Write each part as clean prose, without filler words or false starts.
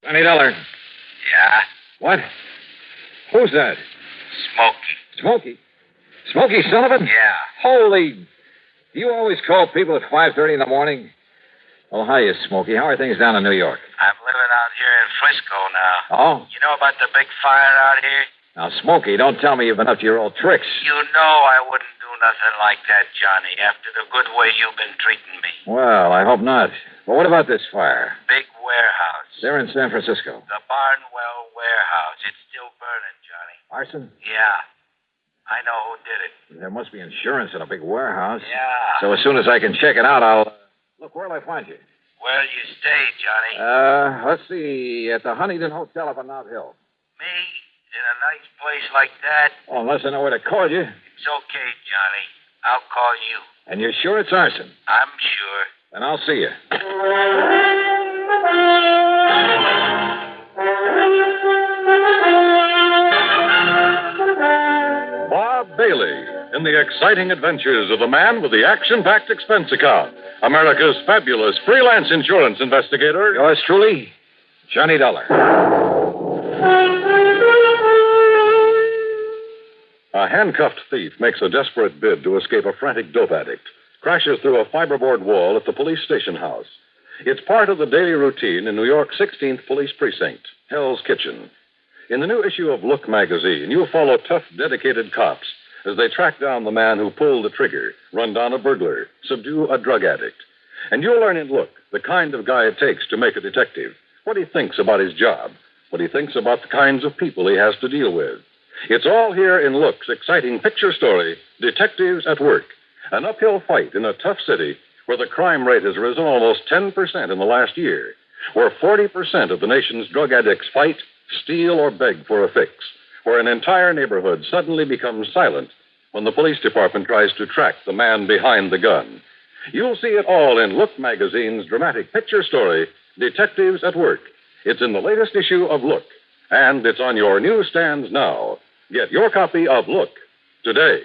$20. Yeah? What? Who's that? Smokey. Smokey? Smokey Sullivan? Yeah. Holy... Do you always call people at 5:30 in the morning? Well, hiya, Smokey. How are things down in New York? I'm living out here in Frisco now. Oh? You know about the big fire out here? Now, Smokey, don't tell me you've been up to your old tricks. You know I wouldn't do nothing like that, Johnny, after the good way you've been treating me. Well, I hope not. But what about this fire? Big warehouse. They're in San Francisco. The Barnwell warehouse. It's still burning, Johnny. Arson? Yeah. I know who did it. There must be insurance in a big warehouse. Yeah. So as soon as I can check it out, I'll... Look, where'll I find you? Where'll you stay, Johnny? Let's see. At the Huntington Hotel up on Mount Hill. Me? In a nice place like that? Oh, unless I know where to call you. It's okay, Johnny. I'll call you. And you're sure it's arson? I'm sure. Then I'll see you. Bob Bailey in the exciting adventures of the man with the action-packed expense account. America's fabulous freelance insurance investigator. Yours truly, Johnny Dollar. A handcuffed thief makes a desperate bid to escape a frantic dope addict. Crashes through a fiberboard wall at the police station house. It's part of the daily routine in New York's 16th Police Precinct, Hell's Kitchen. In the new issue of Look magazine, you'll follow tough, dedicated cops as they track down the man who pulled the trigger, run down a burglar, subdue a drug addict. And you'll learn in Look the kind of guy it takes to make a detective, what he thinks about his job, what he thinks about the kinds of people he has to deal with. It's all here in Look's exciting picture story, Detectives at Work, an uphill fight in a tough city where the crime rate has risen almost 10% in the last year, where 40% of the nation's drug addicts fight, steal, or beg for a fix, where an entire neighborhood suddenly becomes silent when the police department tries to track the man behind the gun. You'll see it all in Look magazine's dramatic picture story, Detectives at Work. It's in the latest issue of Look, and it's on your newsstands now. Get your copy of Look today.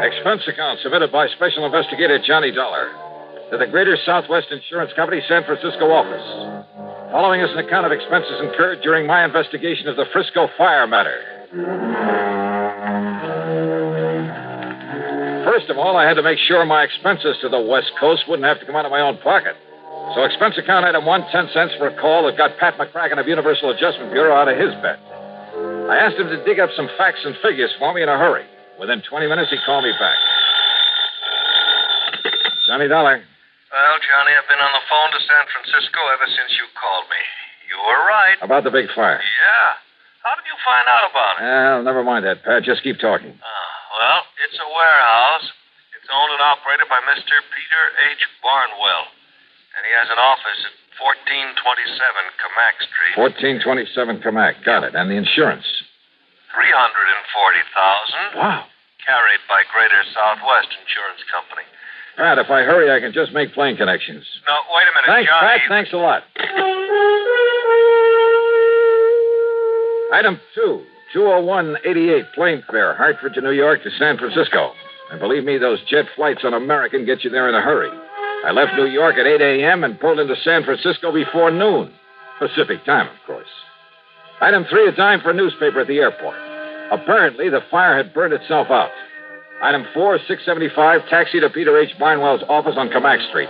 Expense account submitted by Special Investigator Johnny Dollar to the Greater Southwest Insurance Company, San Francisco office. Following is an account of expenses incurred during my investigation of the Frisco Fire Matter. First of all, I had to make sure my expenses to the West Coast wouldn't have to come out of my own pocket. So expense account item 1, 10 cents for a call that got Pat McCracken of Universal Adjustment Bureau out of his bet. I asked him to dig up some facts and figures for me in a hurry. Within 20 minutes, he called me back. Johnny Dollar. Well, Johnny, I've been on the phone to San Francisco ever since you called me. You were right. About the big fire. Yeah. How did you find out about it? Well, never mind that, Pat. Just keep talking. Well, it's a warehouse. It's owned and operated by Mr. Peter H. Barnwell. And he has an office at 1427 Camac Street. 1427 Camac. Got it. And the insurance? $340,000. Wow. Carried by Greater Southwest Insurance Company. Pat, if I hurry, I can just make plane connections. No, wait a minute, Thanks, Johnny. Pat. Thanks a lot. Item 2, 20188 plane fare, Hartford to New York to San Francisco. And believe me, those jet flights on American get you there in a hurry. I left New York at 8 a.m. and pulled into San Francisco before noon. Pacific time, of course. Item 3, a dime for a newspaper at the airport. Apparently, the fire had burned itself out. Item 4, $6.75, taxi to Peter H. Barnwell's office on Camac Street.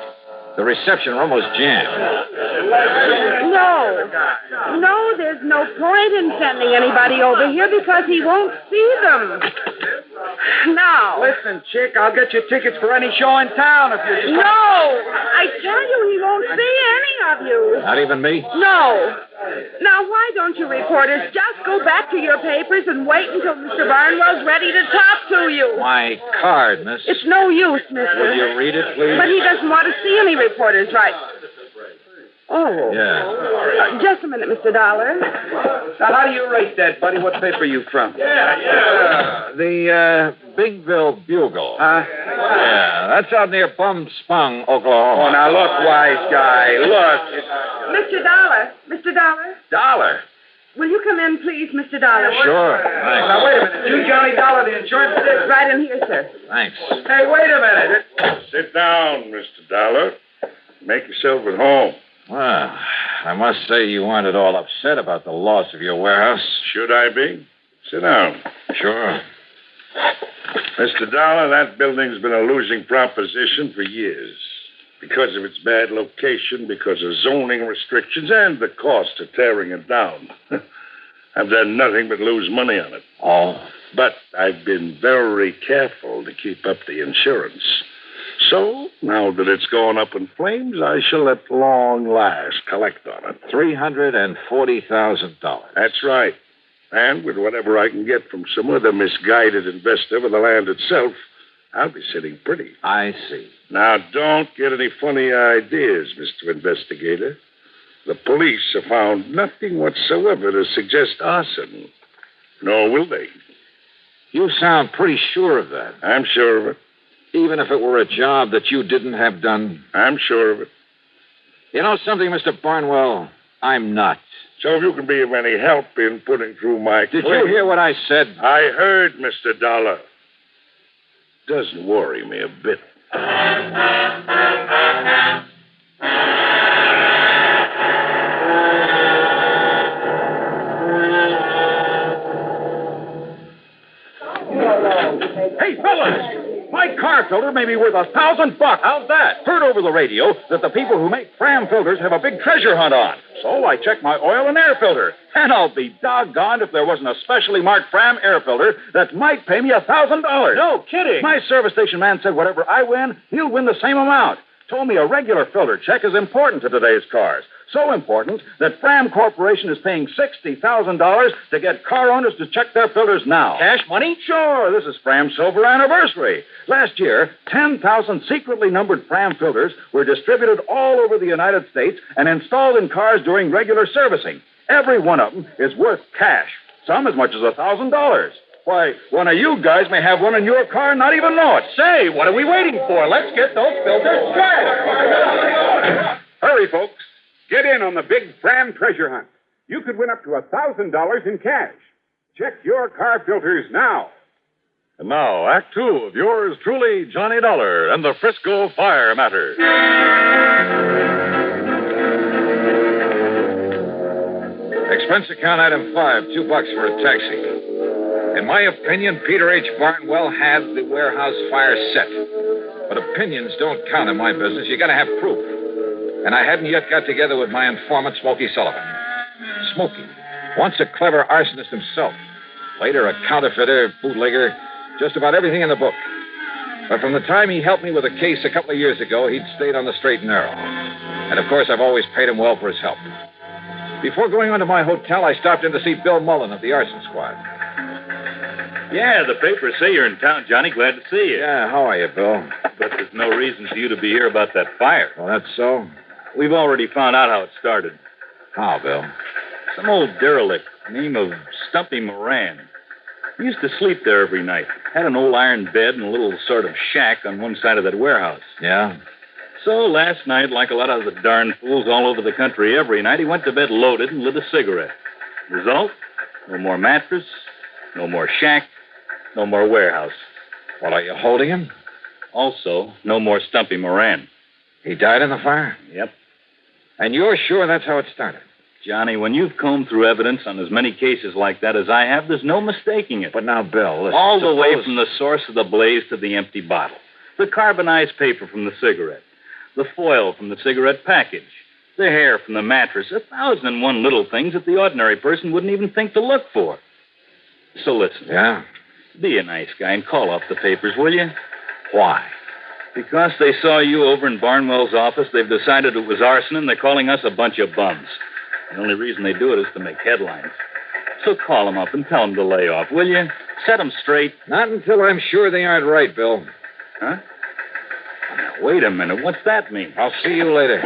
The reception room was jammed. No, there's no point in sending anybody over here because he won't see them. Now. Listen, chick, I'll get you tickets for any show in town if you just... No! I tell you, he won't see any of you. Not even me? No. Now, why don't you reporters just go back to your papers and wait until Mr. Barnwell's ready to talk to you? My card, miss. It's no use, mister. Will you read it, please? But he doesn't want to see any reporters, right? Oh. Yeah. Just a minute, Mr. Dollar. Now, how do you rate that, buddy? What paper are you from? The Bingville Bugle. Yeah, that's out near Bum Spung, Oklahoma. Oh, now, look, wise guy, look. Mr. Dollar, Mr. Dollar? Dollar. Will you come in, please, Mr. Dollar? Sure. Thanks. Now, wait a minute. You Johnny Dollar, the insurance dick? Right in here, sir. Thanks. Hey, wait a minute. Sit down, Mr. Dollar. Make yourself at home. Well, I must say you aren't at all upset about the loss of your warehouse. Should I be? Sit down. Sure. Mr. Dollar, that building's been a losing proposition for years. Because of its bad location, because of zoning restrictions, and the cost of tearing it down. I've done nothing but lose money on it. Oh. But I've been very careful to keep up the insurance. So, now that it's gone up in flames, I shall at long last collect on it. $340,000. That's right. And with whatever I can get from some other misguided investor for the land itself, I'll be sitting pretty. I see. Now, don't get any funny ideas, Mr. Investigator. The police have found nothing whatsoever to suggest arson. Nor will they. You sound pretty sure of that. I'm sure of it. Even if it were a job that you didn't have done. I'm sure of it. You know something, Mr. Barnwell? I'm not. So if you can be of any help in putting through my Did claim... you hear what I said? I heard, Mr. Dollar. Doesn't worry me a bit. Hey, fellas! My car filter may be worth $1,000. How's that? Heard over the radio that the people who make Fram filters have a big treasure hunt on. So I checked my oil and air filter. And I'll be doggone if there wasn't a specially marked Fram air filter that might pay me $1,000. No kidding. My service station man said whatever I win, he'll win the same amount. Told me a regular filter check is important to today's cars. So important that Fram Corporation is paying $60,000 to get car owners to check their filters now. Cash money? Sure. This is Fram's silver anniversary. Last year, 10,000 secretly numbered Fram filters were distributed all over the United States and installed in cars during regular servicing. Every one of them is worth cash, some as much as $1,000. Why, one of you guys may have one in your car and not even know it. Say, what are we waiting for? Let's get those filters checked. Hurry, folks. Get in on the big Fram treasure hunt. You could win up to $1,000 in cash. Check your car filters now. And now, Act Two of yours truly, Johnny Dollar and the Frisco Fire Matter. Expense account item 5, $2 for a taxi. In my opinion, Peter H. Barnwell had the warehouse fire set. But opinions don't count in my business. You gotta have proof. And I hadn't yet got together with my informant, Smokey Sullivan. Smokey, once a clever arsonist himself. Later, a counterfeiter, bootlegger, just about everything in the book. But from the time he helped me with a case a couple of years ago, he'd stayed on the straight and narrow. And, of course, I've always paid him well for his help. Before going on to my hotel, I stopped in to see Bill Mullen of the arson squad. Yeah, the papers say you're in town, Johnny. Glad to see you. Yeah, how are you, Bill? But there's no reason for you to be here about that fire. Well, that's so. We've already found out how it started. How, Bill? Some old derelict, name of Stumpy Moran. He used to sleep there every night. Had an old iron bed and a little sort of shack on one side of that warehouse. Yeah? So last night, like a lot of the darn fools all over the country every night, he went to bed loaded and lit a cigarette. Result? No more mattress, no more shack, no more warehouse. Well, are you holding him? Also, no more Stumpy Moran. He died in the fire? Yep. And you're sure that's how it started? Johnny, when you've combed through evidence on as many cases like that as I have, there's no mistaking it. But now, Bill, listen, all the way from the source of the blaze to the empty bottle. The carbonized paper from the cigarette. The foil from the cigarette package. The hair from the mattress. 1,001 little things that the ordinary person wouldn't even think to look for. So listen. Yeah? Be a nice guy and call off the papers, will you? Why? Because they saw you over in Barnwell's office, they've decided it was arson, and they're calling us a bunch of bums. The only reason they do it is to make headlines. So call them up and tell them to lay off, will you? Set them straight. Not until I'm sure they aren't right, Bill. Huh? Now, wait a minute. What's that mean? I'll see you later.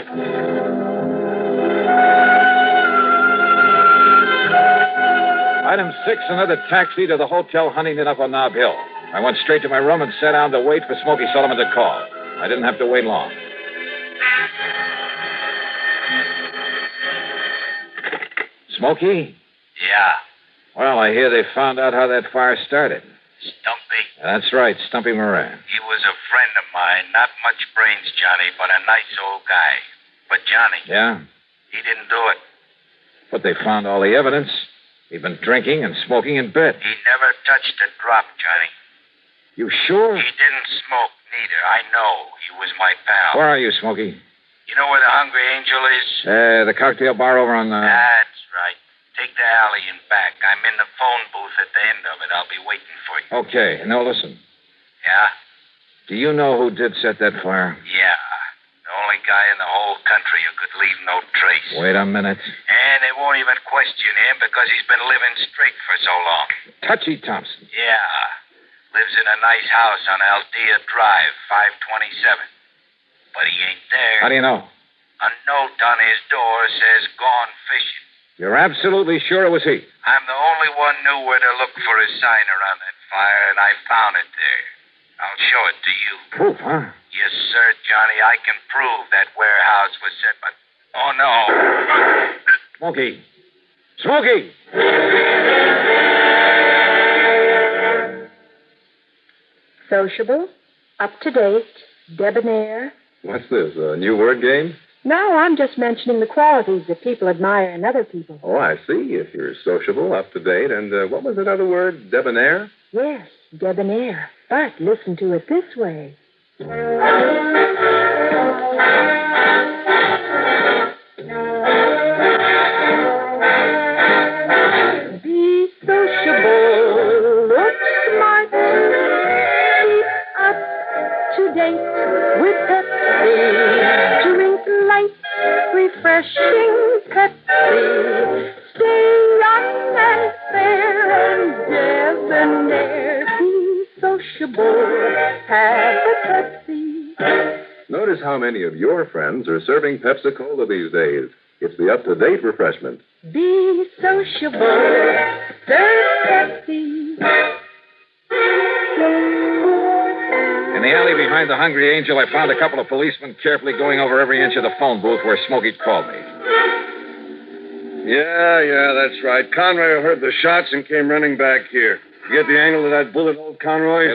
Item 6, another taxi to the Hotel Huntington up on Nob Hill. I went straight to my room and sat down to wait for Smokey Sullivan to call. I didn't have to wait long. Smokey? Yeah. Well, I hear they found out how that fire started. Stumpy. That's right, Stumpy Moran. He was a friend of mine. Not much brains, Johnny, but a nice old guy. But Johnny. Yeah? He didn't do it. But they found all the evidence. He'd been drinking and smoking in bed. He never touched a drop, Johnny. You sure? He didn't smoke, neither. I know. He was my pal. Where are you, Smokey? You know where the Hungry Angel is? The cocktail bar over on the... That's right. Take the alley and back. I'm in the phone booth at the end of it. I'll be waiting for you. Okay. Now, listen. Yeah? Do you know who did set that fire? Yeah. The only guy in the whole country who could leave no trace. Wait a minute. And they won't even question him because he's been living straight for so long. Touchy Thompson. Yeah. Lives in a nice house on Aldea Drive, 527. But he ain't there. How do you know? A note on his door says gone fishing. You're absolutely sure it was he? I'm the only one knew where to look for his sign around that fire, and I found it there. I'll show it to you. Proof, huh? Yes, sir, Johnny. I can prove that warehouse was set, but... Oh, no. Smokey. Smokey! Sociable, up-to-date, debonair. What's this, a new word game? No, I'm just mentioning the qualities that people admire in other people. Oh, I see. If you're sociable, up-to-date, and what was that other word, debonair? Yes, debonair. But listen to it this way. Be sociable, look smart, keep up to date with Pepsi. Drink light, refreshing Pepsi. Stay young and fair and debonair. Be sociable, have a Pepsi. Notice how many of your friends are serving Pepsi-Cola these days. It's the up-to-date refreshment. Be sociable, serve Pepsi. In the alley behind the Hungry Angel, I found a couple of policemen carefully going over every inch of the phone booth where Smokey called me. Yeah, that's right. Conroy heard the shots and came running back here. You get the angle of that bullet, old Conroy? Hey,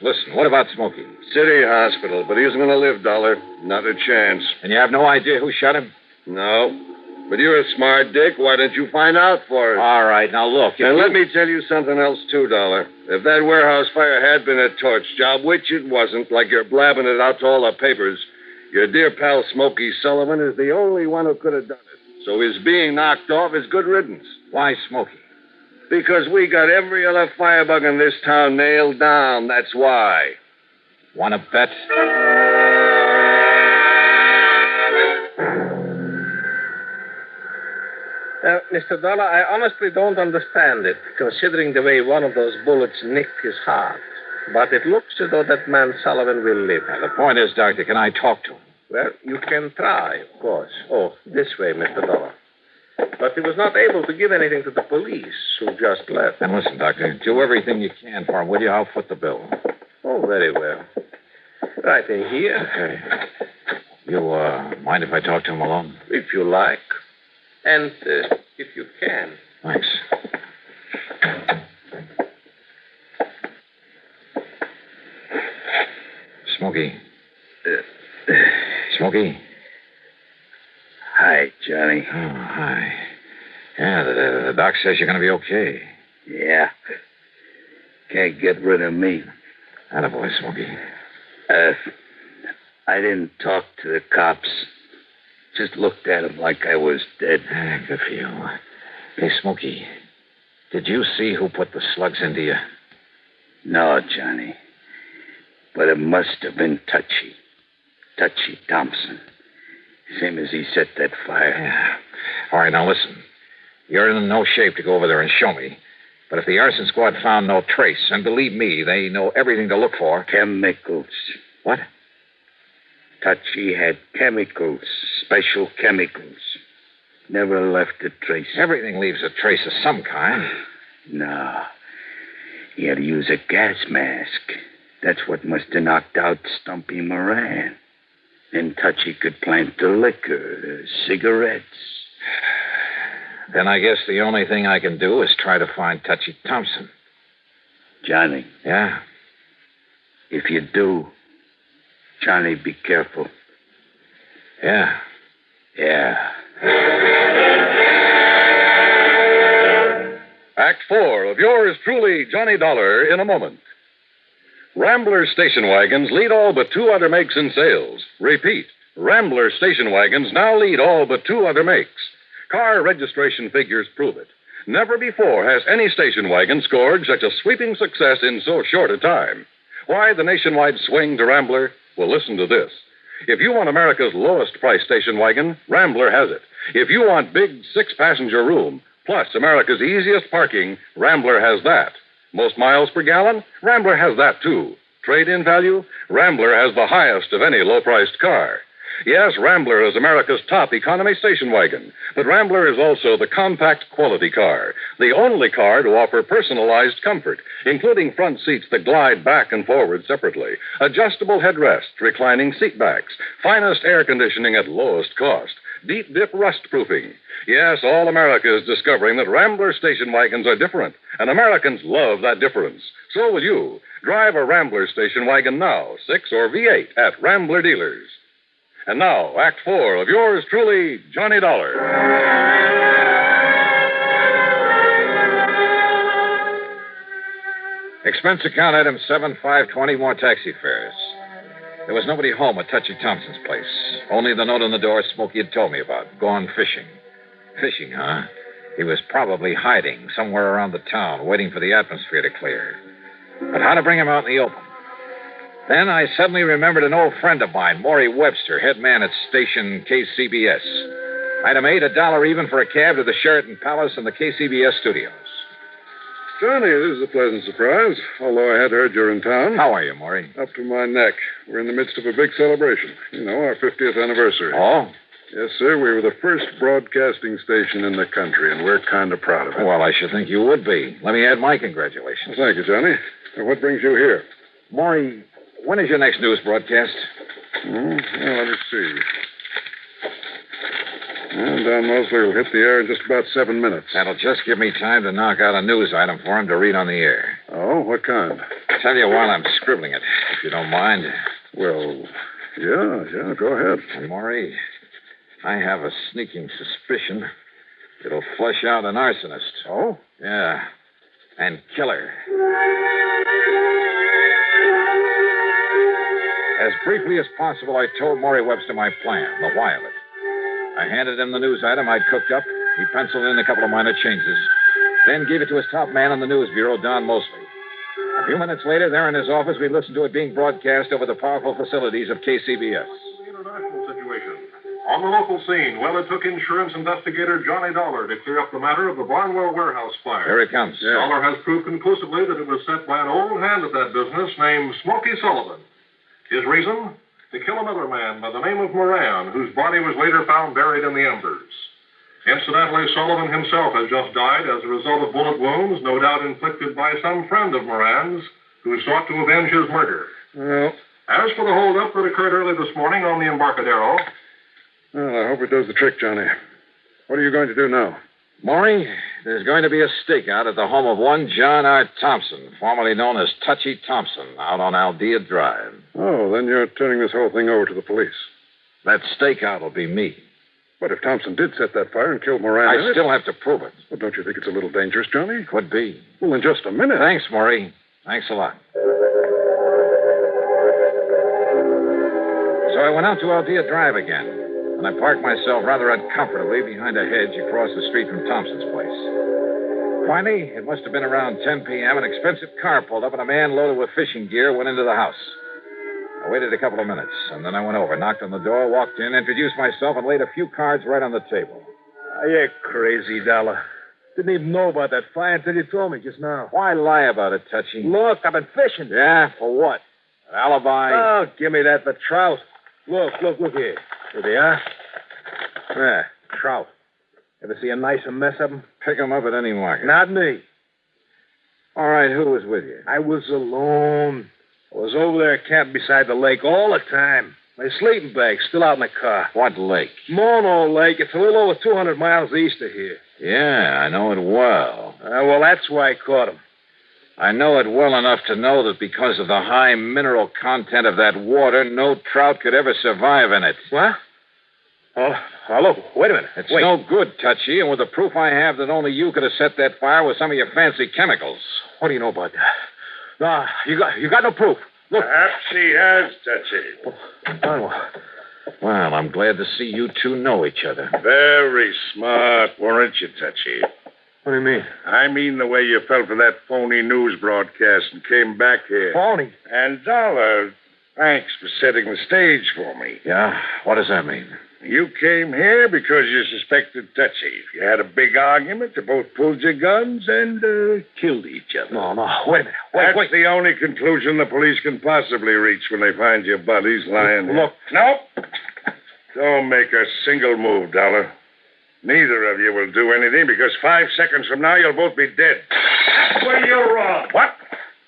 listen. What about Smokey? City hospital, but he isn't going to live, Dollar. Not a chance. And you have no idea who shot him? No. But you're a smart dick. Why don't you find out for us? All right, now look. And let me tell you something else, too, Dollar. If that warehouse fire had been a torch job, which it wasn't, like you're blabbing it out to all the papers, your dear pal Smokey Sullivan is the only one who could have done it. So his being knocked off is good riddance. Why Smokey? Because we got every other firebug in this town nailed down. That's why. Want to bet? Mr. Dollar, I honestly don't understand it, considering the way one of those bullets nicked his heart. But it looks as though that man Sullivan will live. Now, the point is, Doctor, can I talk to him? Well, you can try, of course. Oh, this way, Mr. Dollar. But he was not able to give anything to the police, who just left. And listen, Doctor, do everything you can for him, will you? I'll foot the bill. Oh, very well. Right in here. Okay. You, mind if I talk to him alone? If you like. And if you can. Thanks. Smokey. Smokey? Hi, Johnny. Oh, hi. Yeah, the doc says you're going to be okay. Yeah. Can't get rid of me. Attaboy, Smokey. I didn't talk to the cops. Just looked at him like I was dead. Good for you. Hey, Smokey, did you see who put the slugs into you? No, Johnny. But it must have been Touchy. Touchy Thompson. Same as he set that fire. Yeah. All right, now listen. You're in no shape to go over there and show me. But if the arson squad found no trace, and believe me, they know everything to look for. Chemicals. What? Touchy had chemicals, special chemicals. Never left a trace. Everything leaves a trace of some kind. No. He had to use a gas mask. That's what must have knocked out Stumpy Moran. Then Touchy could plant the liquor, the cigarettes. Then I guess the only thing I can do is try to find Touchy Thompson. Johnny, Yeah? if you do, Johnny, be careful. Yeah. Yeah. Act 4 of yours truly, Johnny Dollar, in a moment. Rambler station wagons lead all but 2 other makes in sales. Repeat, Rambler station wagons now lead all but 2 other makes. Car registration figures prove it. Never before has any station wagon scored such a sweeping success in so short a time. Why the nationwide swing to Rambler? Well, listen to this. If you want America's lowest price station wagon, Rambler has it. If you want big 6-passenger room, plus America's easiest parking, Rambler has that. Most miles per gallon? Rambler has that, too. Trade-in value? Rambler has the highest of any low-priced car. Yes, Rambler is America's top economy station wagon, but Rambler is also the compact quality car, the only car to offer personalized comfort, including front seats that glide back and forward separately, adjustable headrests, reclining seat backs, finest air conditioning at lowest cost, deep dip rust proofing. Yes, all America is discovering that Rambler station wagons are different, and Americans love that difference. So will you. Drive a Rambler station wagon now, 6 or V8 at Rambler dealers. And now, Act 4 of yours truly, Johnny Dollar. Expense account item 7520, more taxi fares. There was nobody home at Touchy Thompson's place. Only the note on the door Smokey had told me about. Gone fishing. Fishing, huh? He was probably hiding somewhere around the town, waiting for the atmosphere to clear. But how to bring him out in the open? Then I suddenly remembered an old friend of mine, Maury Webster, head man at station KCBS. Item 8, $1 even for a cab to the Sheraton Palace and the KCBS studios. Johnny, this is a pleasant surprise, although I had heard you're in town. How are you, Maury? Up to my neck. We're in the midst of a big celebration. You know, our 50th anniversary. Oh? Yes, sir. We were the first broadcasting station in the country, and we're kind of proud of it. Well, I should think you would be. Let me add my congratulations. Well, thank you, Johnny. Now, what brings you here? Maury, when is your next news broadcast? Well, let me see. Well, Don Mosley will hit the air in just about 7 minutes. That'll just give me time to knock out a news item for him to read on the air. Oh, what kind? Tell you while I'm scribbling it, if you don't mind. Well, yeah, go ahead. And Maury, I have a sneaking suspicion it'll flush out an arsonist. Oh? Yeah, and killer. As briefly as possible, I told Maury Webster my plan, the why of it. I handed him the news item I'd cooked up. He penciled in a couple of minor changes, then gave it to his top man on the news bureau, Don Mosley. A few minutes later, there in his office, we listened to it being broadcast over the powerful facilities of KCBS. International situation. On the local scene, it took insurance investigator Johnny Dollar to clear up the matter of the Barnwell warehouse fire. Here it comes. Yeah. Dollar has proved conclusively that it was set by an old hand at that business named Smokey Sullivan. His reason? To kill another man by the name of Moran, whose body was later found buried in the embers. Incidentally, Sullivan himself has just died as a result of bullet wounds, no doubt inflicted by some friend of Moran's, who sought to avenge his murder. Well, as for the holdup that occurred early this morning on the Embarcadero... Well, I hope it does the trick, Johnny. What are you going to do now? Maury, there's going to be a stakeout at the home of one John R. Thompson, formerly known as Touchy Thompson, out on Aldea Drive. Oh, then you're turning this whole thing over to the police. That stakeout will be me. But if Thompson did set that fire and kill Moran... I still have to prove it. Well, don't you think it's a little dangerous, Johnny? Could be. Well, in just a minute. Thanks, Maury. Thanks a lot. So I went out to Aldea Drive again. And I parked myself rather uncomfortably behind a hedge across the street from Thompson's place. Finally, it must have been around 10 p.m., an expensive car pulled up and a man loaded with fishing gear went into the house. I waited a couple of minutes, and then I went over, knocked on the door, walked in, introduced myself, and laid a few cards right on the table. You're crazy, Dollar. Didn't even know about that fire until you told me just now. Why lie about it, Touchy? Look, I've been fishing. Yeah, for what? An alibi? Oh, give me that for trout. Look here. Here they are. Yeah, trout. Ever see a nicer mess of them? Pick them up at any market. Not me. All right, who was with you? I was alone. I was over there camping beside the lake all the time. My sleeping bag's still out in the car. What lake? Mono Lake. It's a little over 200 miles east of here. Yeah, I know it well. Well, that's why I caught him. I know it well enough to know that because of the high mineral content of that water, no trout could ever survive in it. What? Oh, look, wait a minute. It's no good, Touchy, and with the proof I have that only you could have set that fire with some of your fancy chemicals. What do you know about that? No, you got no proof. Look. Perhaps he has, Touchy. Well, I'm glad to see you two know each other. Very smart, weren't you, Touchy? What do you mean? I mean the way you fell for that phony news broadcast and came back here. Phony? And Dollar, thanks for setting the stage for me. Yeah? What does that mean? You came here because you suspected Touchy. You had a big argument. You both pulled your guns and killed each other. No, wait a minute. That's the only conclusion the police can possibly reach when they find your bodies lying there. Look. Nope. Don't make a single move, Dollar. Neither of you will do anything because 5 seconds from now you'll both be dead. Well, you're wrong. What?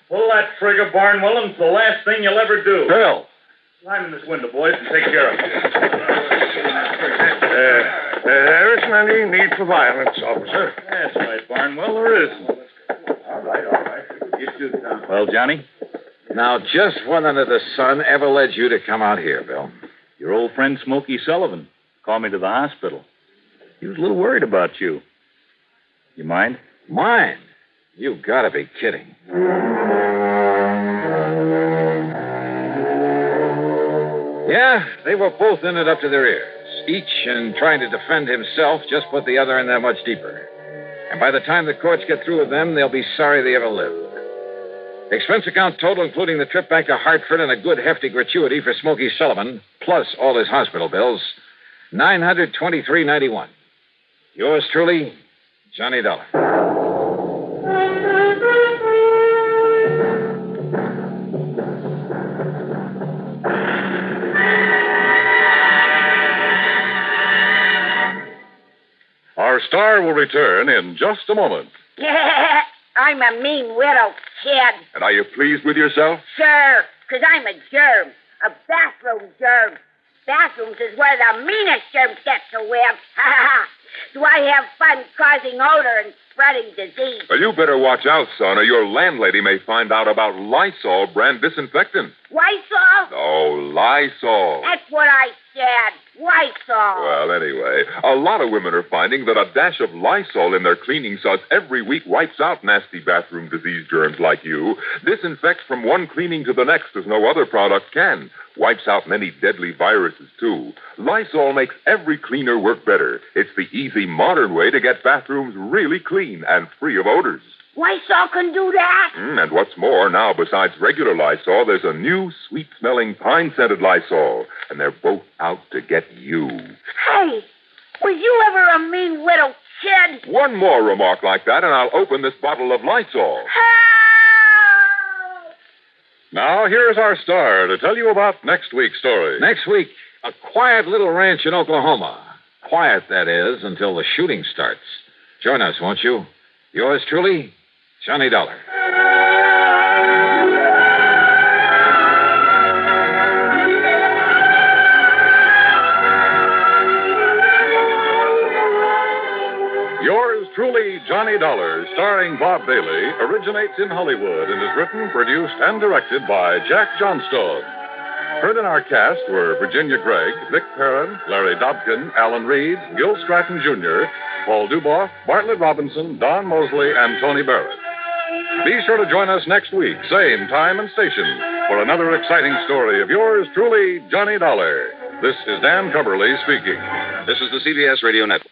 Pull that trigger, Barnwell, and it's the last thing you'll ever do. Bill. Climb in this window, boys, and take care of it. There isn't any need for violence, officer. That's right, Barnwell, there isn't. All right. You too, Tom. Well, Johnny? Now, just what under the sun ever led you to come out here, Bill? Your old friend Smokey Sullivan called me to the hospital. He was a little worried about you. You mind? Mind? You gotta be kidding. Yeah, they were both in it up to their ears. Each, in trying to defend himself, just put the other in there much deeper. And by the time the courts get through with them, they'll be sorry they ever lived. Expense account total, including the trip back to Hartford and a good hefty gratuity for Smokey Sullivan, plus all his hospital bills, $923.91. Yours truly, Johnny Dollar. Our star will return in just a moment. I'm a mean widow, kid. And are you pleased with yourself? Sure, because I'm a germ. A bathroom germ. Bathrooms is where the meanest germs get to live. Do I have fun causing odor and spreading disease? Well, you better watch out, son, or your landlady may find out about Lysol brand disinfectant. Lysol? Oh, Lysol. That's what I said. Lysol. Well, anyway, a lot of women are finding that a dash of Lysol in their cleaning suds every week wipes out nasty bathroom disease germs like you, disinfects from one cleaning to the next as no other product can, wipes out many deadly viruses, too. Lysol makes every cleaner work better. It's the easy, modern way to get bathrooms really clean and free of odors. Lysol can do that? And what's more, now, besides regular Lysol, there's a new sweet-smelling, pine-scented Lysol, and they're both out to get you. Hey, was you ever a mean little kid? One more remark like that, and I'll open this bottle of Lysol. Help! Now, here's our star to tell you about next week's story. Next week, a quiet little ranch in Oklahoma. Quiet, that is, until the shooting starts. Join us, won't you? Yours truly, Johnny Dollar. Yours truly, Johnny Dollar, starring Bob Bailey, originates in Hollywood and is written, produced, and directed by Jack Johnstone. Heard in our cast were Virginia Gregg, Vic Perrin, Larry Dobkin, Alan Reed, Gil Stratton Jr., Paul Duboff, Bartlett Robinson, Don Mosley, and Tony Barrett. Be sure to join us next week, same time and station, for another exciting story of yours truly, Johnny Dollar. This is Dan Cumberly speaking. This is the CBS Radio Network.